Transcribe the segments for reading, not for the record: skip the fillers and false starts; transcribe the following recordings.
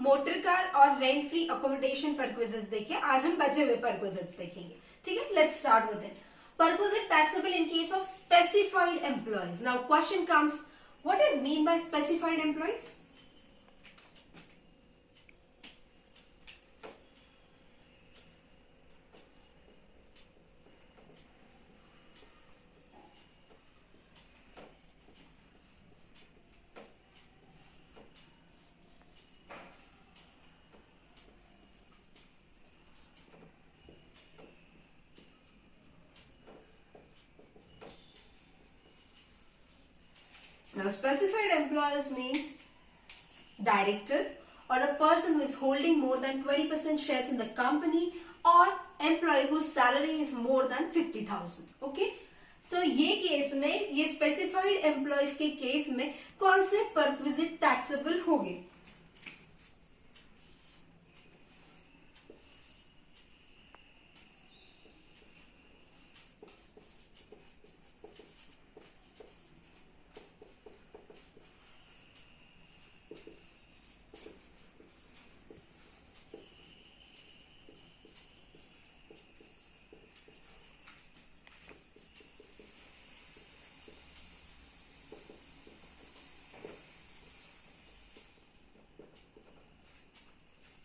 Motor car और rent free accommodation परक्विजेस देखे, आज हम बचे हुए परक्विजेस देखेंगे। ठीक है, let's start with it. Perquisite taxable in case of specified employees. Now question comes, what is mean by specified employees? Now specified employees means director or a person who is holding more than 20% shares in the company or employee whose salary is more than 50,000. Okay? So ये case में, ये specified employees के case में कौन से perquisite taxable होंगे?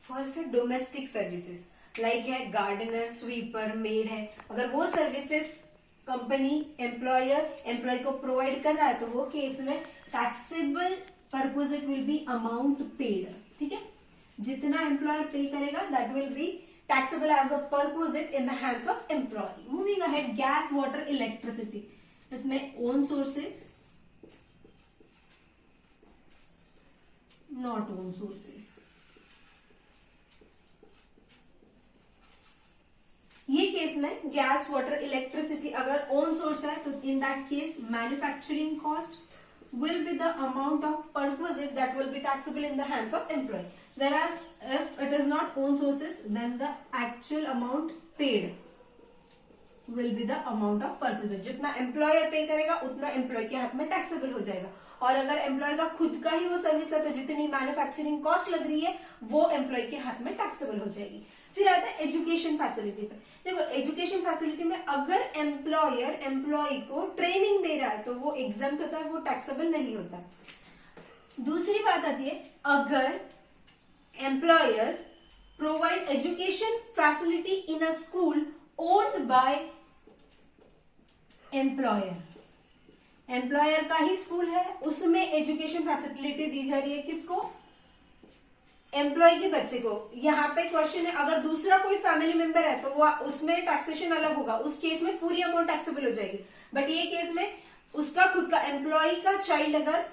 First है domestic services, like है गार्डनर, स्वीपर, मेड है। अगर वो सर्विसेज कंपनी एम्प्लॉय को प्रोवाइड कर रहा है तो वो केस में taxable perquisite will be amount paid. ठीक है, जितना एम्प्लॉयर पे करेगा that will be taxable as a perquisite in the hands of employ. Moving ahead, gas, water, electricity, इसमें own sources, not own sources. ये case में gas, water, electricity अगर own source है तो in that case manufacturing cost will be the amount of perquisite that will be taxable in the hands of employee, whereas if it is not own sources then the actual amount paid will be the amount of perquisite। जितना employer pay करेगा उतना employ के हाथ में taxable हो जाएगा, और अगर एम्प्लॉयर का खुद का ही वो सर्विस है तो जितनी मैन्युफैक्चरिंग कॉस्ट लग रही है वो एम्प्लॉय के हाथ में टैक्सेबल हो जाएगी। फिर आता है एजुकेशन फैसिलिटी पे। देखो एजुकेशन फैसिलिटी में अगर एम्प्लॉयर एम्प्लॉय को ट्रेनिंग दे रहा है तो वो एग्जम्प्ट होता है, वो टैक्सेबल नहीं होता। दूसरी बात आती है, अगर employer provide education facility in a school owned by employer का ही स्कूल है, उसमें एजुकेशन फैसिलिटी दी जा रही है किसको? एम्प्लॉय के बच्चे को। यहाँ पे क्वेश्चन है, अगर दूसरा कोई फैमिली मेंबर है तो वो उसमें टैक्सेशन अलग होगा, उस केस में पूरी अमाउंट टैक्सेबल हो जाएगी। बट ये केस में उसका खुद का एम्प्लॉय का चाइल्ड अगर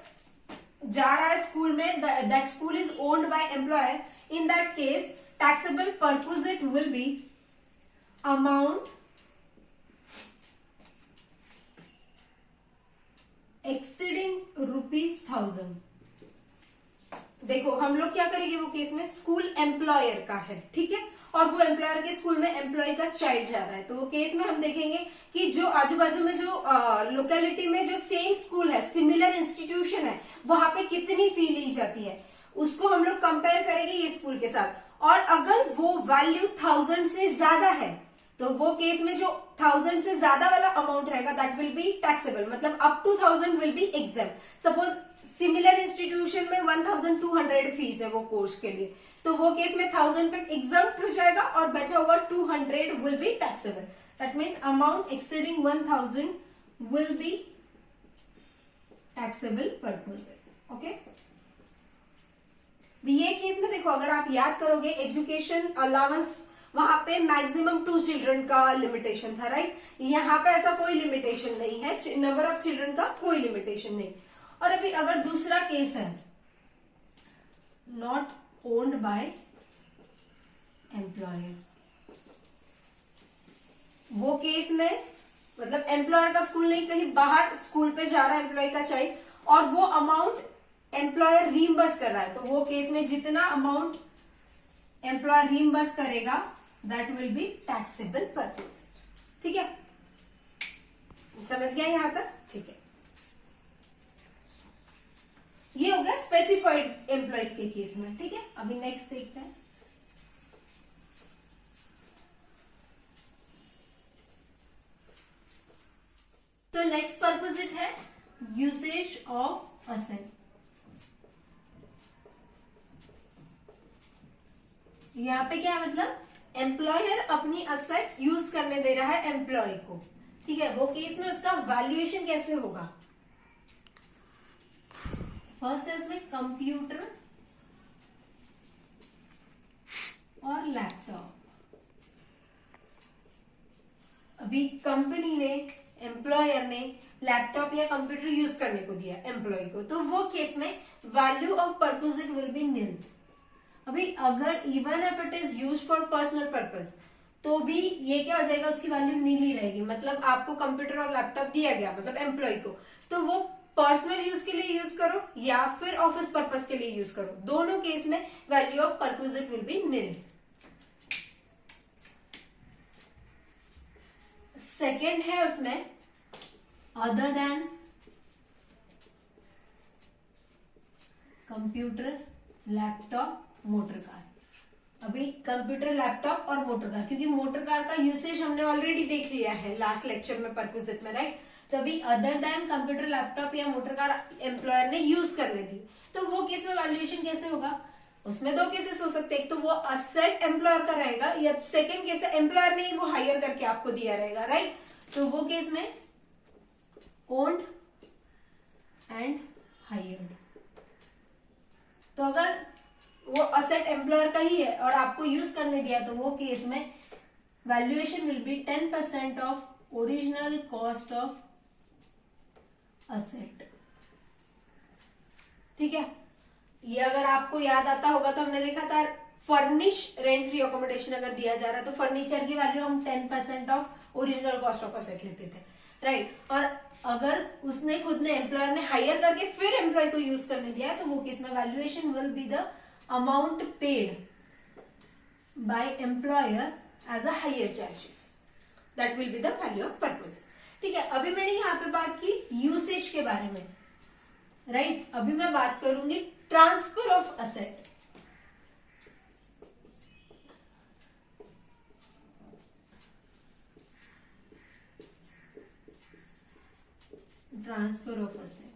जा रहा है स्कूल में, that school is owned by employer, in that case taxable perquisite will be amount exceeding ₹1000। देखो हम लोग क्या करेंगे, वो केस में स्कूल एम्प्लॉयर का है, ठीक है, और वो एम्प्लॉयर के स्कूल में एम्प्लॉय का चाइल्ड जा रहा है, तो वो केस में हम देखेंगे कि जो आजू बाजू में जो लोकेलिटी में जो सेम स्कूल है, सिमिलर इंस्टीट्यूशन है, वहां पे कितनी फी ली जाती है उसको हम लोग कंपेयर करेंगे ये स्कूल के साथ। और अगर वो वैल्यू 1000 से ज्यादा है तो वो केस में जो 1000 से ज्यादा वाला अमाउंट रहेगा दैट विल बी टैक्सेबल, मतलब up to 1000 will be exempt. Suppose similar institution में 1200 फीस है वो कोर्स के लिए, तो वो केस में 1000 तक एग्जेम्प्ट हो जाएगा और बचा हुआ 200 will be taxable. That means amount exceeding 1000 will be taxable perquisite. Okay, ये केस में देखो अगर आप याद करोगे एजुकेशन अलाउंस वहां पे मैक्सिमम 2 चिल्ड्रन का लिमिटेशन था, राइट? यहाँ पे ऐसा कोई लिमिटेशन नहीं है, नंबर ऑफ चिल्ड्रन का कोई लिमिटेशन नहीं। और अभी अगर दूसरा केस है, नॉट ओन्ड बाय एम्प्लॉयर, वो केस में मतलब एम्प्लॉयर का स्कूल नहीं, कहीं बाहर स्कूल पे जा रहा है एम्प्लॉय का चाइल्ड और वो अमाउंट एम्प्लॉयर रीइंबर्स कर रहा है, तो वो केस में जितना अमाउंट एम्प्लॉयर रीइंबर्स करेगा that will be taxable perquisite. ठीक है, समझ गया यहां तक? ठीक है। ये हो गया स्पेसिफाइड एम्प्लॉयज के केस में, ठीक है। अभी नेक्स्ट देखते हैं। तो नेक्स्ट परपोजिट है यूसेज ऑफ असेट। यहाँ पे क्या है, मतलब एम्प्लॉयर अपनी असेट यूज करने दे रहा है एम्प्लॉय को, ठीक है। वो केस में उसका वैल्यूएशन कैसे होगा? फर्स्ट है उसमें कंप्यूटर और लैपटॉप। अभी कंपनी ने, एम्प्लॉयर ने लैपटॉप या कंप्यूटर यूज करने को दिया एम्प्लॉय को, तो वो केस में value of perquisite will be निल। अभी अगर even if it is use for personal purpose, तो भी ये क्या हो जाएगा, उसकी वैल्यू नील ही रहेगी। मतलब आपको कंप्यूटर और लैपटॉप दिया गया, मतलब एम्प्लॉय को, तो वो पर्सनल यूज के लिए यूज करो या फिर ऑफिस पर्पज के लिए यूज करो, दोनों केस में value of perquisite will be nil. Second है उसमें other than computer, laptop, motor car. अभी कंप्यूटर, लैपटॉप और मोटर कार, क्योंकि मोटर कार का यूसेज हमने ऑलरेडी देख लिया है लास्ट लेक्चर में परपोजिट में, राइट। तो अभी अदर देन कंप्यूटर, लैपटॉप या मोटर कार एम्प्लॉयर ने यूज करने दी, तो वो केस में वैल्यूएशन कैसे होगा? उसमें दो केसेस हो सकते हैं, एक तो वो असेट एम्प्लॉयर का रहेगा, या सेकंड केस है एम्प्लॉयर ने ही वो हायर करके आपको दिया रहेगा, राइट। तो वो केस में ओन्ड एंड हायर्ड। तो अगर वो असेट एम्प्लॉयर का ही है और आपको यूज करने दिया, तो वो केस में valuation will B 10% of original cost of asset, ठीक है। ये अगर आपको याद आता होगा तो हमने देखा था फर्निश रेंट फ्री अकोमोडेशन अगर दिया जा रहा है तो फर्नीचर की वैल्यू हम 10% of original cost of asset लेते थे, राइट। और अगर उसने खुद ने, एम्प्लॉयर ने हायर करके फिर एम्प्लॉय को यूज करने दिया, तो वो केस में valuation will be the amount paid by employer as a higher charges, that will be the value of purpose, ठीक है। अभी मैंने यहाँ पे बात की यूसेज के बारे में, राइट। अभी मैं बात करूंगी transfer of asset. Transfer of asset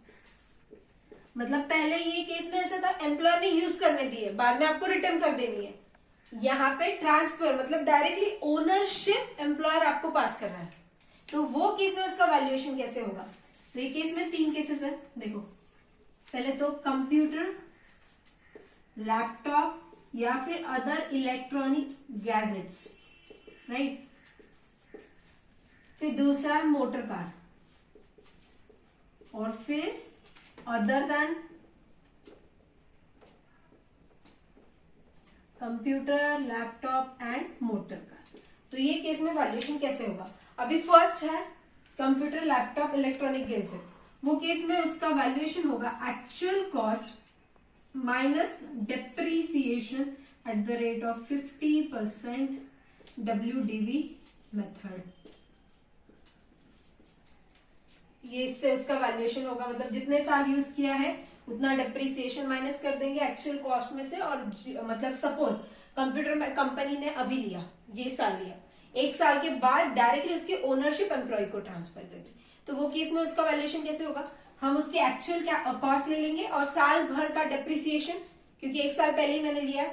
मतलब पहले ये केस में ऐसा था, एम्प्लॉयर ने यूज करने दिए, बाद में आपको रिटर्न कर देनी है। यहाँ पे ट्रांसफर मतलब डायरेक्टली ओनरशिप एम्प्लॉयर आपको पास कर रहा है, तो वो केस में उसका वैल्यूएशन कैसे होगा? तो ये केस में 3 केसेस है, देखो। पहले तो कंप्यूटर, लैपटॉप या फिर अदर इलेक्ट्रॉनिक गैजेट्स, राइट। फिर दूसरा मोटर कार, और फिर other than computer, laptop and motor car. तो ये केस में वैल्यूएशन कैसे होगा? अभी फर्स्ट है कंप्यूटर, लैपटॉप, इलेक्ट्रॉनिक गैजेट, वो केस में उसका वैल्यूएशन होगा actual cost minus depreciation at the rate of 50% WDV method. ये इससे उसका वैल्यूएशन होगा, मतलब जितने साल यूज किया है उतना डेप्रीसिएशन माइनस कर देंगे एक्चुअल कॉस्ट में से। और मतलब सपोज कंप्यूटर में कंपनी ने अभी लिया, ये साल लिया, 1 साल के बाद डायरेक्टली उसकी ओनरशिप एम्प्लॉय को ट्रांसफर कर दी, तो वो केस में उसका वैल्यूएशन कैसे होगा? हम उसके एक्चुअल कॉस्ट ले लेंगे और साल भर का डेप्रीसिएशन, क्योंकि 1 साल पहले ही मैंने लिया,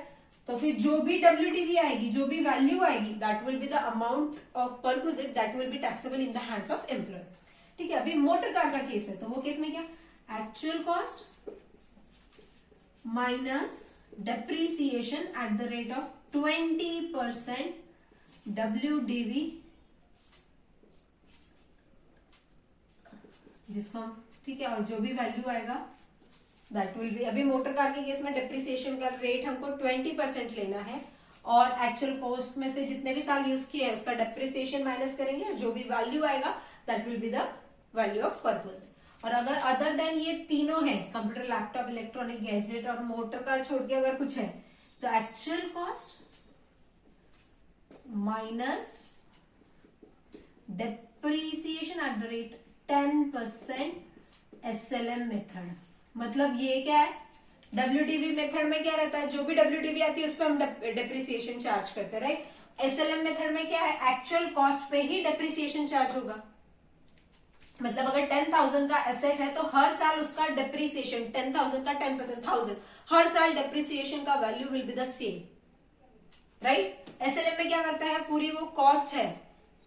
तो फिर जो भी WDV आएगी, जो भी वैल्यू आएगी, that will be the amount of perquisite that will be taxable in the hands of employee, ठीक है। अभी मोटर कार का केस है, तो वो केस में क्या, actual cost minus depreciation at the rate of 20% WDV, जिसको हम, ठीक है, और जो भी वैल्यू आएगा दैट विल बी, अभी मोटर कार के केस में डेप्रीसिएशन का रेट हमको 20% लेना है, और एक्चुअल कॉस्ट में से जितने भी साल यूज किए उसका डेप्रीसिएशन माइनस करेंगे, और जो भी वैल्यू आएगा that will be the value of purpose. और अगर अदर देन ये तीनों है, कंप्यूटर, लैपटॉप, इलेक्ट्रॉनिक गैजेट और मोटर कार छोड़ के अगर कुछ है, तो actual cost minus depreciation at the rate 10% SLM method, मतलब ये क्या है, WDV मेथड में क्या रहता है, जो भी WDV आती है उस पर हम डेप्रिसिएशन चार्ज करते हैं, राइट। SLM मेथड में क्या है, एक्चुअल कॉस्ट पे ही डेप्रिसिएशन चार्ज होगा। मतलब अगर 10,000 का एसेट है तो हर साल उसका डेप्रिसिएशन 10,000 का 10% 1000, हर साल डेप्रिसिएशन का value will be the same, right. SLM में क्या करता है, पूरी वो कॉस्ट है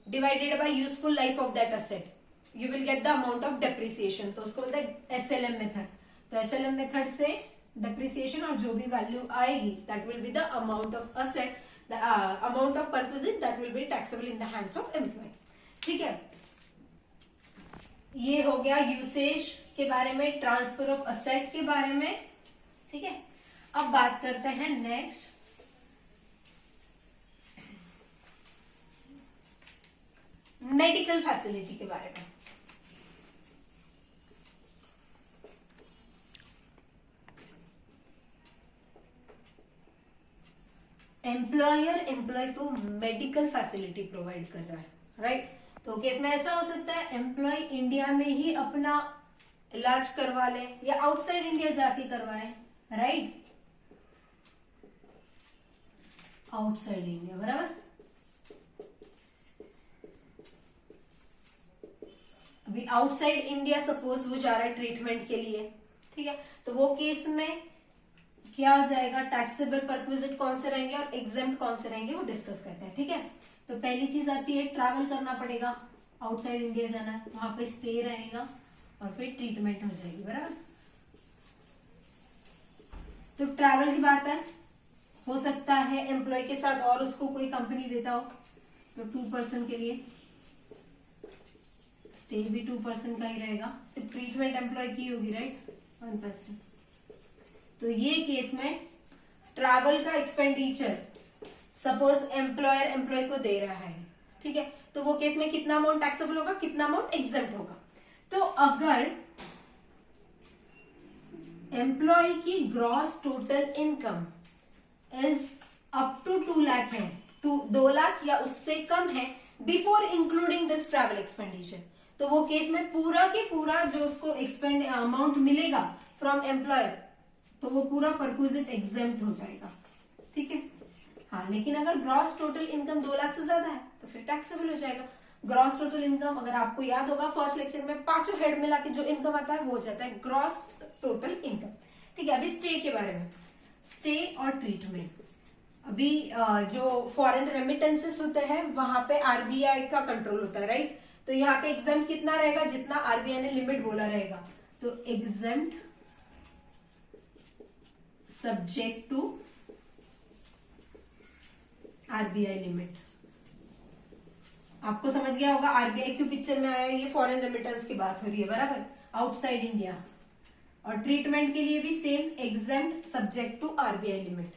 divided by useful life of that asset, you will get the amount of depreciation, तो उसको बोलते हैं SLM मेथड। तो SLM मेथड से डेप्रिसिएशन और जो भी वैल्यू आएगी that will be the amount of asset, the amount of perquisite that will be taxable in the hands of employee. ठीक है, ये हो गया यूसेज के बारे में, ट्रांसफर ऑफ असेट के बारे में। ठीक है, अब बात करते हैं नेक्स्ट मेडिकल फैसिलिटी के बारे में। एम्प्लॉयर एम्प्लॉय को मेडिकल फैसिलिटी प्रोवाइड कर रहा है, राइट। तो केस में ऐसा हो सकता है एम्प्लॉय इंडिया में ही अपना इलाज करवा ले या आउटसाइड इंडिया जाके करवाए, राइट। आउटसाइड इंडिया, बराबर। अभी आउटसाइड इंडिया सपोज वो जा रहा है ट्रीटमेंट के लिए, ठीक है, तो वो केस में क्या हो जाएगा, टैक्सेबल परक्विजिट कौन से रहेंगे और एग्जेम्प्ट कौन से रहेंगे वो डिस्कस करते हैं। ठीक है, तो पहली चीज आती है ट्रैवल करना पड़ेगा, आउटसाइड इंडिया जाना है, वहां पे स्टे रहेगा और फिर ट्रीटमेंट हो जाएगी, बराबर। तो ट्रैवल की बात है, हो सकता है एम्प्लॉय के साथ और उसको कोई कंपनी देता हो, तो 2% के लिए स्टे भी 2% का ही रहेगा, सिर्फ ट्रीटमेंट एम्प्लॉय की होगी, राइट, 1%। तो ये केस में ट्रैवल का एक्सपेंडिचर सपोज एम्प्लॉयर एम्प्लॉय को दे रहा है, ठीक है, तो वो केस में कितना अमाउंट टैक्सेबल होगा, कितना अमाउंट एग्जेम्प्ट होगा। तो अगर एम्प्लॉय की gross total income is up to 2 lakh है, 2 लाख या उससे कम है before including this travel expenditure, तो वो केस में पूरा के पूरा जो उसको एक्सपेंड अमाउंट मिलेगा फ्रॉम एम्प्लॉयर, तो वो पूरा परक्विजिट एग्जेम्प्ट हो जाएगा। ठीक है, हाँ, लेकिन अगर ग्रॉस टोटल इनकम 2 लाख से ज्यादा है तो फिर टैक्सेबल हो जाएगा। ग्रॉस टोटल इनकम, अगर आपको याद होगा फर्स्ट लेक्चर में पांचों हेड मिला के जो इनकम आता है वो हो जाता है ग्रॉस टोटल इनकम। ठीक है, अभी स्टे के बारे में, स्टे और ट्रीटमेंट। अभी जो फॉरेन रेमिटेंसेस होते हैं वहां पे RBI का कंट्रोल होता है, राइट। तो यहाँ पे एग्जेम्प्ट कितना रहेगा, जितना RBI ने लिमिट बोला रहेगा, तो exempt subject to RBI limit. आपको समझ गया होगा RBI क्यों पिक्चर में आया, ये फॉरेन रेमिटेंस की बात हो रही है, बराबर, आउटसाइड इंडिया। और ट्रीटमेंट के लिए भी same, exempt subject to RBI limit.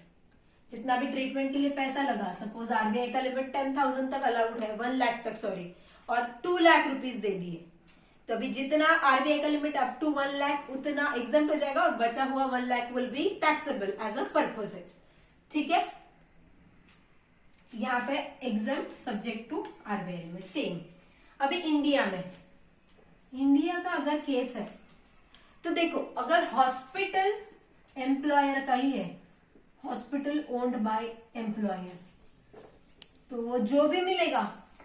जितना भी ट्रीटमेंट के लिए पैसा लगा, सपोज RBI का लिमिट 10,000 तक अलाउड है, 1 लाख तक सॉरी, और 2 लाख रुपीज दे दिए, तो अभी जितना RBI का लिमिट अप टू 1 लाख उतना एग्जेम्प्ट हो जाएगा और बचा हुआ 1 lakh will be taxable as a perquisite. ठीक है, यहाँ पे exempt subject to RBI limit same. अभी इंडिया में, इंडिया का अगर केस है तो देखो, अगर हॉस्पिटल एम्प्लॉयर का ही है, हॉस्पिटल ओन्ड बाय एम्प्लॉयर, तो वो जो भी मिलेगा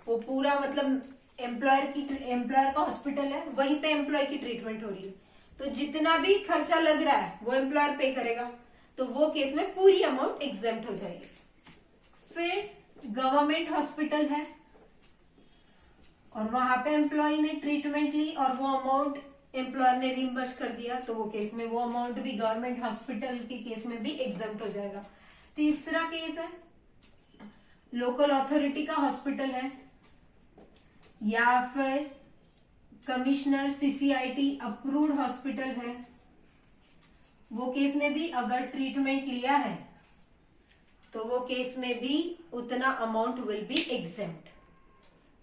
वो पूरा, मतलब एम्प्लॉयर का हॉस्पिटल है, वहीं पे एम्प्लॉय की ट्रीटमेंट हो रही है, तो जितना भी खर्चा लग रहा है वो एम्प्लॉयर पे करेगा, तो वो केस में पूरी अमाउंट एग्जेम्प्ट हो जाएगी। फिर गवर्नमेंट हॉस्पिटल है और वहां पे एम्प्लॉय ने ट्रीटमेंट ली और वो अमाउंट एम्प्लॉयर ने रिम्बर्स कर दिया, तो वो केस में वो अमाउंट भी गवर्नमेंट हॉस्पिटल के केस में भी एग्जेम्प्ट हो जाएगा। तीसरा केस है लोकल अथॉरिटी का हॉस्पिटल है या फिर कमिश्नर CCIT अप्रूव्ड हॉस्पिटल है, वो केस में भी अगर ट्रीटमेंट लिया है तो वो केस में भी उतना अमाउंट विल बी एग्जेम्प्ट।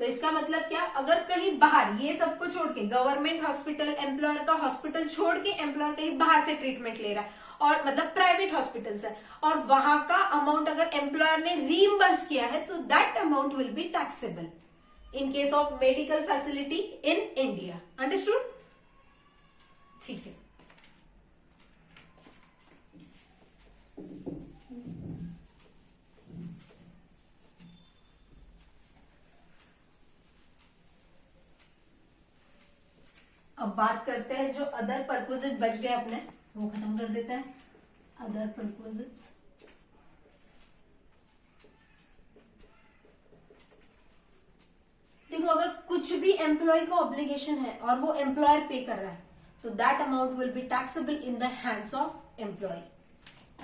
तो इसका मतलब क्या, अगर कहीं बाहर, ये सबको छोड़ के, गवर्नमेंट हॉस्पिटल, एम्प्लॉयर का हॉस्पिटल छोड़ के एम्प्लॉयर कहीं बाहर से ट्रीटमेंट ले रहा है और मतलब प्राइवेट हॉस्पिटल्स है और वहां का अमाउंट अगर एम्प्लॉयर ने रीइंबर्स किया है तो that amount will be taxable in case of medical facility in India. Understood? ठीक है, करते हैं जो अदर परक्विजिट बच गए अपने, वो खत्म कर देते हैं। अदर परक्विजिट्स, देखो अगर कुछ भी एम्प्लॉय का ऑब्लिगेशन है और वो एम्प्लॉयर पे कर रहा है तो that amount will be taxable in the hands of employee.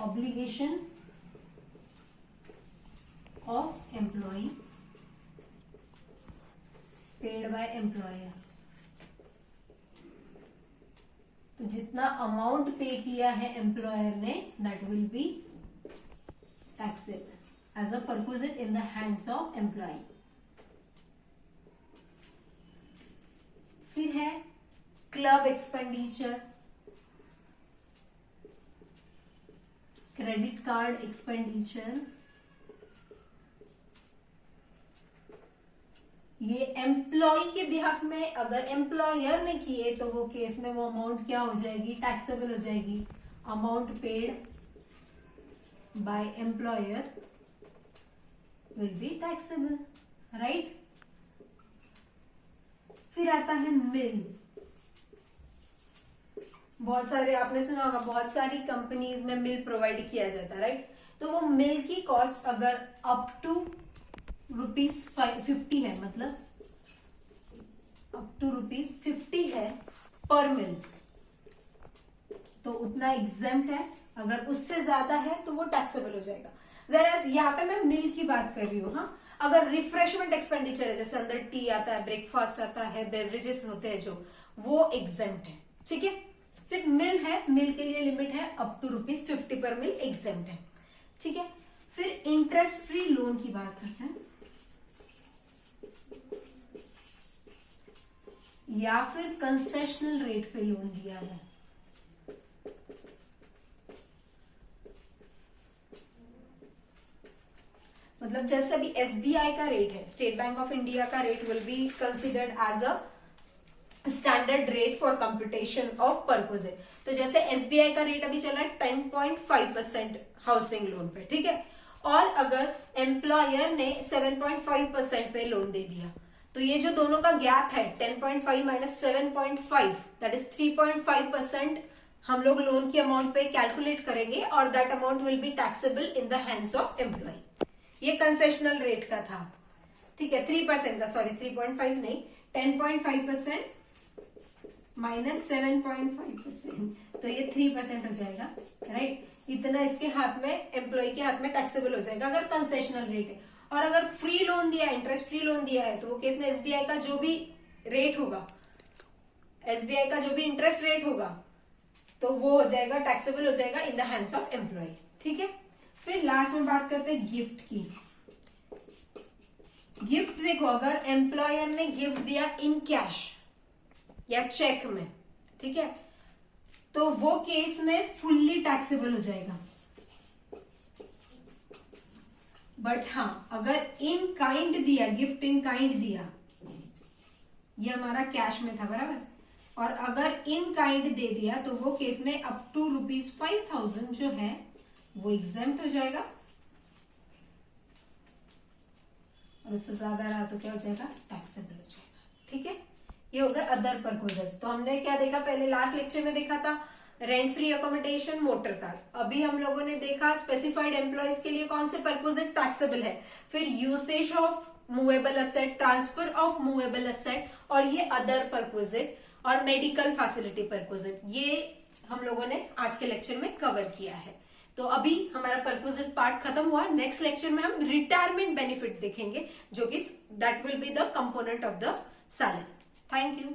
Obligation of employee paid by employer, तो जितना अमाउंट पे किया है एम्प्लॉयर ने that will be taxable as a perquisite in the hands of employee. फिर है club expenditure, credit card expenditure. ये employee के बिहाफ में अगर एम्प्लॉयर ने किए तो वो केस में वो अमाउंट क्या हो जाएगी, टैक्सेबल हो जाएगी। Amount paid by employer will be taxable, right. फिर आता है मिल। बहुत सारे आपने सुना होगा, बहुत सारी कंपनीज में मिल प्रोवाइड किया जाता है, राइट। तो वो मिल की कॉस्ट अगर अप टू ₹50 है, मतलब अप टू ₹50 है पर मिल, तो उतना एग्जेम्प्ट है। अगर उससे ज्यादा है तो वो टैक्सेबल हो जाएगा। वेराज यहाँ पे मैं मिल की बात कर रही हूँ। हाँ, अगर रिफ्रेशमेंट एक्सपेंडिचर है, जैसे अंदर टी आता है, ब्रेकफास्ट आता है, बेवरेजेस होते हैं जो, वो एग्जेम्प्ट है, ठीक है। सिर्फ मिल है, मिल के लिए लिमिट है अप टू ₹50 पर मिल, एग्जेम्प्ट है, ठीक है। फिर इंटरेस्ट फ्री लोन की बात करते हैं, या फिर कंसेशनल रेट पे लोन दिया है। मतलब जैसे अभी एसबीआई का रेट है, स्टेट बैंक ऑफ इंडिया का rate will be considered as a standard rate for computation of perquisite. तो जैसे एसबीआई का रेट अभी चल रहा है 10.5% हाउसिंग लोन पे, ठीक है। और अगर एम्प्लॉयर ने 7.5% पे लोन दे दिया, तो ये जो दोनों का गैप है 10.5 माइनस 7.5 दैट इज 3.5% हम लोग लोन की अमाउंट पे कैलकुलेट करेंगे और that amount will be taxable in the hands of employee. ये कंसेशनल रेट का था, ठीक है, 3% का, सॉरी 3.5 नहीं, 10.5% माइनस 7.5%, तो ये 3% हो जाएगा, राइट। इतना इसके हाथ में, एम्प्लॉय के हाथ में टैक्सेबल हो जाएगा अगर कंसेशनल रेट है। और अगर फ्री लोन दिया है, इंटरेस्ट फ्री लोन दिया है, तो वो केस में एसबीआई का जो भी रेट होगा, एसबीआई का जो भी इंटरेस्ट रेट होगा, तो वो हो जाएगा, टैक्सेबल हो जाएगा in the hands of employee, ठीक है। फिर लास्ट में बात करते हैं गिफ्ट की। गिफ्ट देखो, अगर एम्प्लॉयर ने गिफ्ट दिया इन कैश या चेक में, ठीक है, तो वो केस में फुल्ली टैक्सेबल हो जाएगा। बट हाँ, अगर इन काइंड दिया, गिफ्ट इन काइंड दिया, ये हमारा कैश में था, बराबर, और अगर इन काइंड दे दिया तो वो केस में अप टू ₹5,000 जो है वो एग्जेम्प्ट हो जाएगा, और उससे ज्यादा रहा तो क्या हो जाएगा, टैक्सेबल हो जाएगा, ठीक है। ये होगा अदर परक्विजिट। तो हमने क्या देखा, पहले लास्ट लेक्चर में देखा था rent free accommodation, motor car. अभी हम लोगों ने देखा स्पेसिफाइड एम्प्लॉयज के लिए कौन से परक्विजिट टैक्सेबल है, फिर usage of movable asset, transfer of movable asset, और ये अदर परक्विजिट और मेडिकल फैसिलिटी परक्विजिट, ये हम लोगों ने आज के लेक्चर में कवर किया है। तो अभी हमारा परक्विजिट पार्ट खत्म हुआ। नेक्स्ट लेक्चर में हम रिटायरमेंट बेनिफिट देखेंगे, जो कि that will be the component of the salary. Thank you.